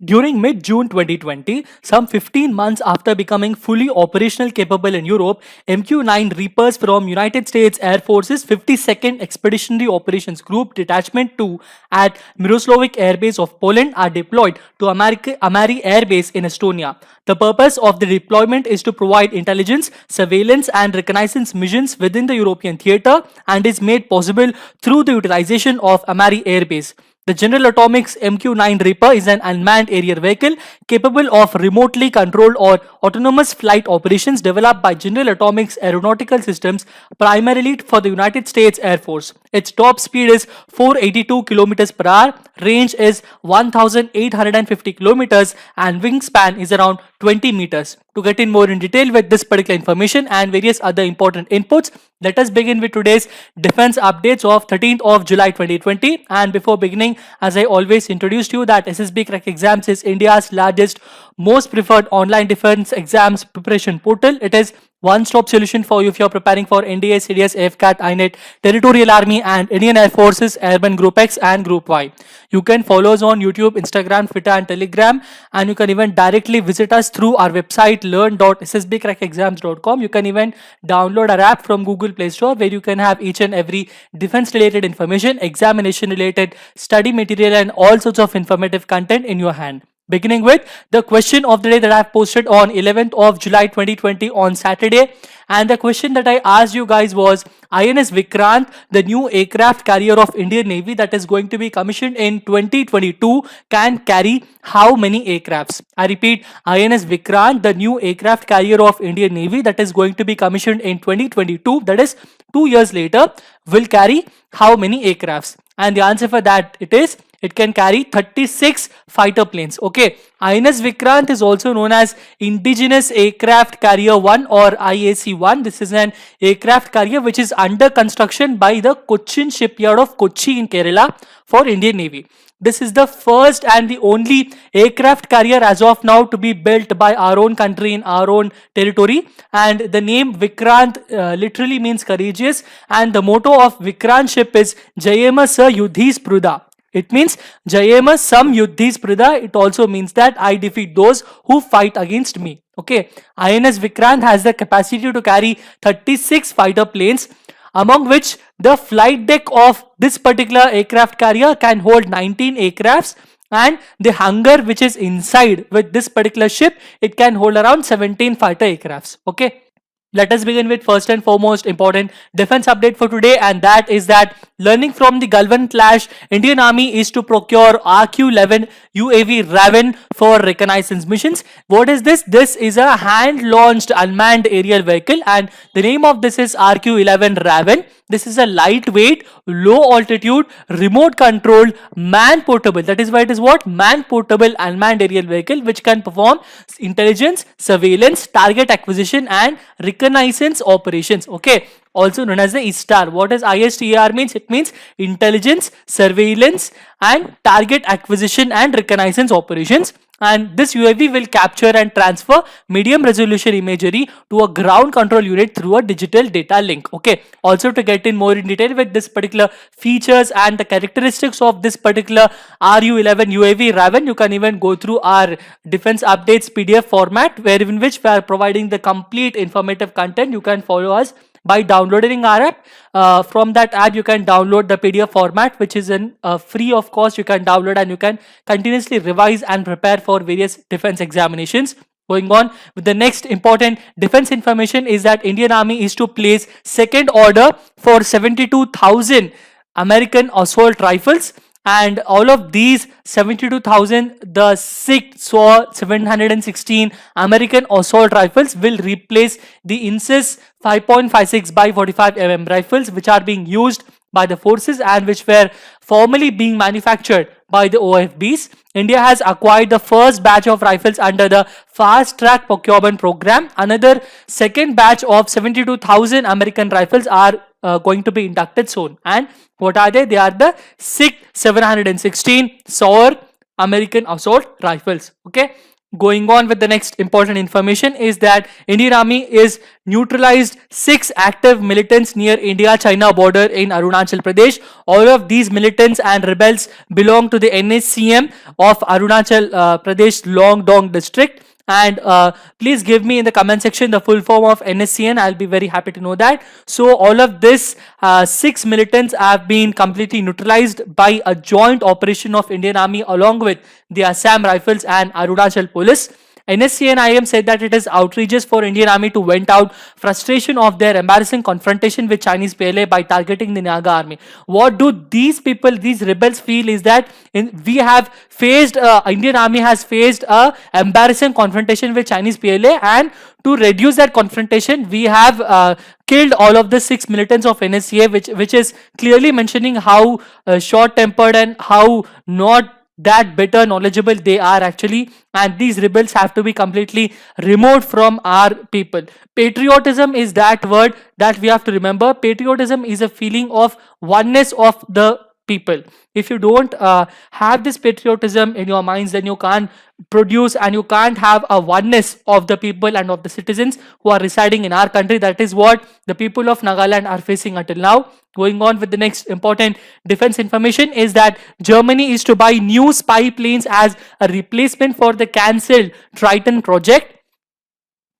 During mid June 2020, some 15 months after becoming fully operational capable in Europe, MQ-9 Reapers from United States Air Force's 52nd Expeditionary Operations Group Detachment 2 at Miroslavic Air Base of Poland are deployed to Amari Air Base in Estonia. The purpose of the deployment is to provide intelligence, surveillance, and reconnaissance missions within the European theater and is made possible through the utilization of Amari Air Base. The General Atomics MQ-9 Reaper is an unmanned aerial vehicle capable of remotely controlled or autonomous flight operations developed by General Atomics Aeronautical Systems primarily for the United States Air Force. Its top speed is 482 kilometers per hour, range is 1850 kilometers, and wingspan is around 20 meters. To get in more in detail with this particular information and various other important inputs, let us begin with today's defense updates of 13th of July 2020. And before beginning, as I always introduced you that SSB Crack Exams is India's largest, most preferred online defense exams preparation portal. It is one-stop solution for you if you're preparing for NDA, CDS, AFCAT, INET, Territorial Army and Indian Air Forces, Airborne Group X and Group Y. You can follow us on YouTube, Instagram, Twitter and Telegram, and you can even directly visit us through our website learn.ssbcrackexams.com. You can even download our app from Google Play Store where you can have each and every defense related information, examination related study material and all sorts of informative content in your hand. Beginning with the question of the day that I have posted on 11th of July 2020 on Saturday. And the question that I asked you guys was INS Vikrant, the new aircraft carrier of Indian Navy that is going to be commissioned in 2022, can carry how many aircrafts? I repeat, INS Vikrant, the new aircraft carrier of Indian Navy that is going to be commissioned in 2022, that is 2 years later, will carry how many aircrafts? And the answer for that it can carry 36 fighter planes. Okay, INS Vikrant is also known as Indigenous Aircraft Carrier 1 or IAC-1. This is an aircraft carrier which is under construction by the Cochin shipyard of Kochi in Kerala for Indian Navy. This is the first and the only aircraft carrier as of now to be built by our own country in our own territory. And the name Vikrant literally means courageous. And the motto of Vikrant ship is Jayema Sa Yudhi Spruda. It means Jayema Sam Yudhi Sprida. It also means that I defeat those who fight against me. Okay, INS Vikrant has the capacity to carry 36 fighter planes, among which the flight deck of this particular aircraft carrier can hold 19 aircrafts, and the hangar which is inside with this particular ship, it can hold around 17 fighter aircrafts. Okay. Let us begin with first and foremost important defense update for today, and that is that learning from the Galwan clash, Indian Army is to procure RQ-11 UAV Raven for reconnaissance missions. What is this? This is a hand-launched unmanned aerial vehicle and the name of this is RQ-11 Raven. This is a lightweight, low altitude, remote controlled, man portable. That is why it is what? Man portable unmanned aerial vehicle which can perform intelligence, surveillance, target acquisition and reconnaissance operations. Okay, also known as the ISTAR. What does ISTAR means? It means intelligence, surveillance and target acquisition and reconnaissance operations. And this UAV will capture and transfer medium resolution imagery to a ground control unit through a digital data link. Okay, also to get in more in detail with this particular features and the characteristics of this particular RU-11 UAV Raven, you can even go through our defense updates PDF format, where in which we are providing the complete informative content. You can follow us by downloading our app. From that app you can download the PDF format which is in free of cost. You can download and you can continuously revise and prepare for various defense examinations. Going on with the next important defense information is that Indian Army is to place second order for 72,000 American assault rifles, and all of these 72,000, the 716 American assault rifles will replace the INSIS 5.56 by 45 mm rifles which are being used by the forces and which were formerly being manufactured by the OFBs. India has acquired the first batch of rifles under the fast track procurement program. Another second batch of 72,000 American rifles are going to be inducted soon. And what are they? They are the SIG 716 SAUR American assault rifles. Okay. Going on with the next important information is that Indian Army is neutralized 6 active militants near India-China border in Arunachal Pradesh. All of these militants and rebels belong to the NSCM of Arunachal Pradesh Longdong district. And please give me in the comment section the full form of NSCN. I'll be very happy to know that. So all of this 6 militants have been completely neutralized by a joint operation of Indian Army along with the Assam Rifles and Arunachal Police. NSC and IM said that it is outrageous for Indian Army to vent out frustration of their embarrassing confrontation with Chinese PLA by targeting the Naga Army. What do these people, these rebels feel is that we have faced, Indian Army has faced a embarrassing confrontation with Chinese PLA, and to reduce that confrontation, we have killed all of the 6 militants of NSCA, which is clearly mentioning how short-tempered and how not that better knowledgeable they are actually, and these rebels have to be completely removed from our people. Patriotism is that word that we have to remember. Patriotism is a feeling of oneness of the people. If you don't have this patriotism in your minds, then you can't produce and you can't have a oneness of the people and of the citizens who are residing in our country. That is what the people of Nagaland are facing until now. Going on with the next important defense information is that Germany is to buy new spy planes as a replacement for the cancelled Triton project.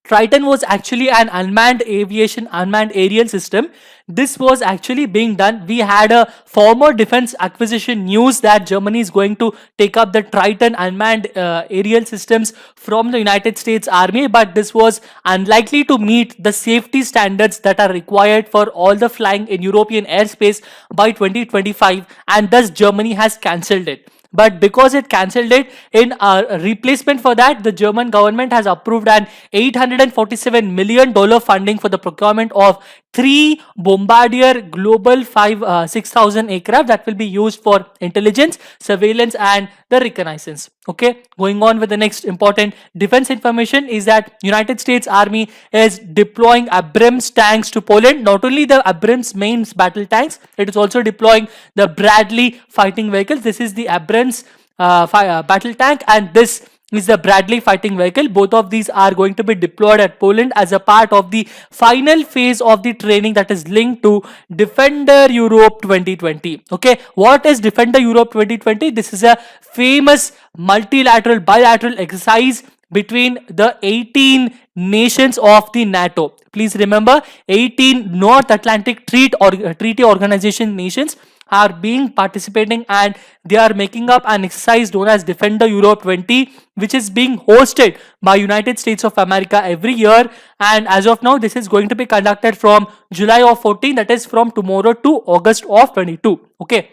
Triton was actually an unmanned aerial system. This was actually being done. We had a former defense acquisition news that Germany is going to take up the Triton unmanned aerial systems from the United States Army, but this was unlikely to meet the safety standards that are required for all the flying in European airspace by 2025, and thus Germany has cancelled it. But because it cancelled it, in a replacement for that, the German government has approved an $847 million funding for the procurement of 3 Bombardier Global 6000 aircraft that will be used for intelligence, surveillance, and the reconnaissance. Okay, going on with the next important defense information is that United States Army is deploying Abrams tanks to Poland. Not only the Abrams main battle tanks, it is also deploying the Bradley fighting vehicles. This is the Abrams battle tank, and this is the Bradley fighting vehicle. Both of these are going to be deployed at Poland as a part of the final phase of the training that is linked to Defender Europe 2020. Okay, what is Defender Europe 2020? This is a famous multilateral bilateral exercise between the 18 nations of the NATO. Please remember, 18 North Atlantic Treaty Organization nations are being participating, and they are making up an exercise known as Defender Europe 20, which is being hosted by United States of America every year. And as of now, this is going to be conducted from July of 14, that is from tomorrow, to August of 22. Okay.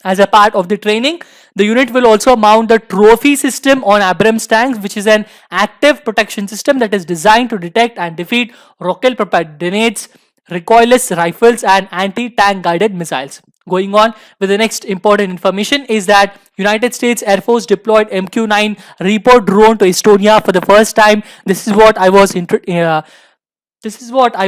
As a part of the training, the unit will also mount the trophy system on Abrams tanks, which is an active protection system that is designed to detect and defeat rocket-propelled grenades, recoilless rifles, and anti-tank guided missiles. Going on with the next important information is that United States Air Force deployed MQ-9 Reaper drone to Estonia for the first time. This is what I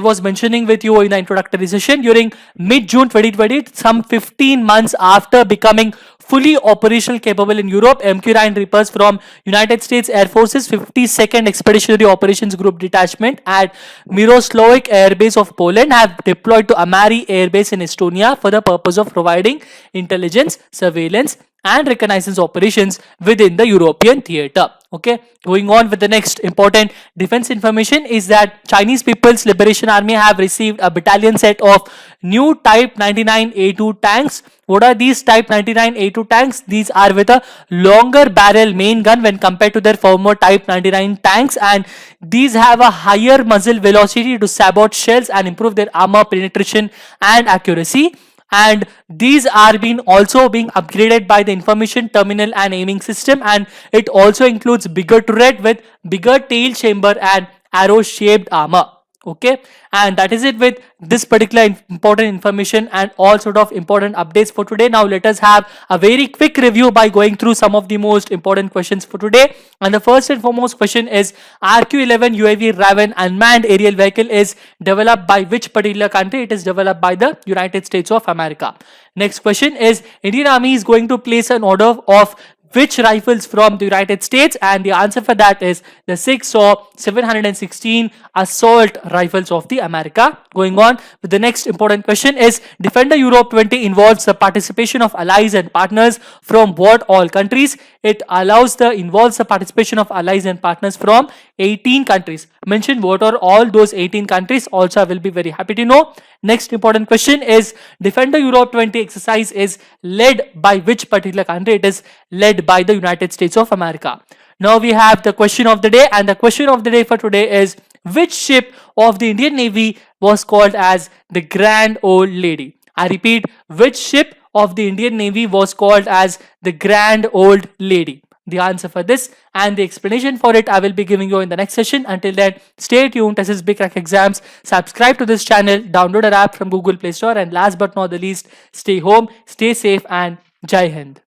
was mentioning with you in the introductory session. During mid-June 2020, some 15 months after becoming fully operational capable in Europe, MQ-9 Reapers from United States Air Force's 52nd Expeditionary Operations Group Detachment at Miroslavic Air Base of Poland have deployed to Amari Air Base in Estonia for the purpose of providing intelligence, surveillance, and reconnaissance operations within the European theater. Okay, going on with the next important defense information is that Chinese People's Liberation Army have received a battalion set of new Type 99A2 tanks. What are these Type 99A2 tanks? These are with a longer barrel main gun when compared to their former Type 99 tanks, and these have a higher muzzle velocity to sabotage shells and improve their armor penetration and accuracy. And these are also being upgraded by the information terminal and aiming system, and it also includes bigger turret with bigger tail chamber and arrow shaped armor. Okay, and that is it with this particular important information and all sort of important updates for today. Now let us have a very quick review by going through some of the most important questions for today. And the first and foremost question is, RQ-11 UAV Raven unmanned aerial vehicle is developed by which particular country? It is developed by the United States of America. Next question is, Indian Army is going to place an order of which rifles from the United States? And the answer for that is the 6 or 716 assault rifles of the America. Going on with the next important question is Defender Europe 20 involves the participation of allies and partners from what all countries? It involves the participation of allies and partners from 18 countries. Mention what are all those 18 countries. Also, I will be very happy to know. Next important question is Defender Europe 20 exercise is led by which particular country? It is led by the United States of America. Now we have the question of the day, and the question of the day for today is which ship of the Indian Navy was called as the Grand Old Lady? I repeat, which ship of the Indian Navy was called as the Grand Old Lady? The answer for this and the explanation for it I will be giving you in the next session. Until then, stay tuned. SSB Crack Exams. Subscribe to this channel, download our app from Google Play Store, and last but not the least, stay home, stay safe, and Jai Hind.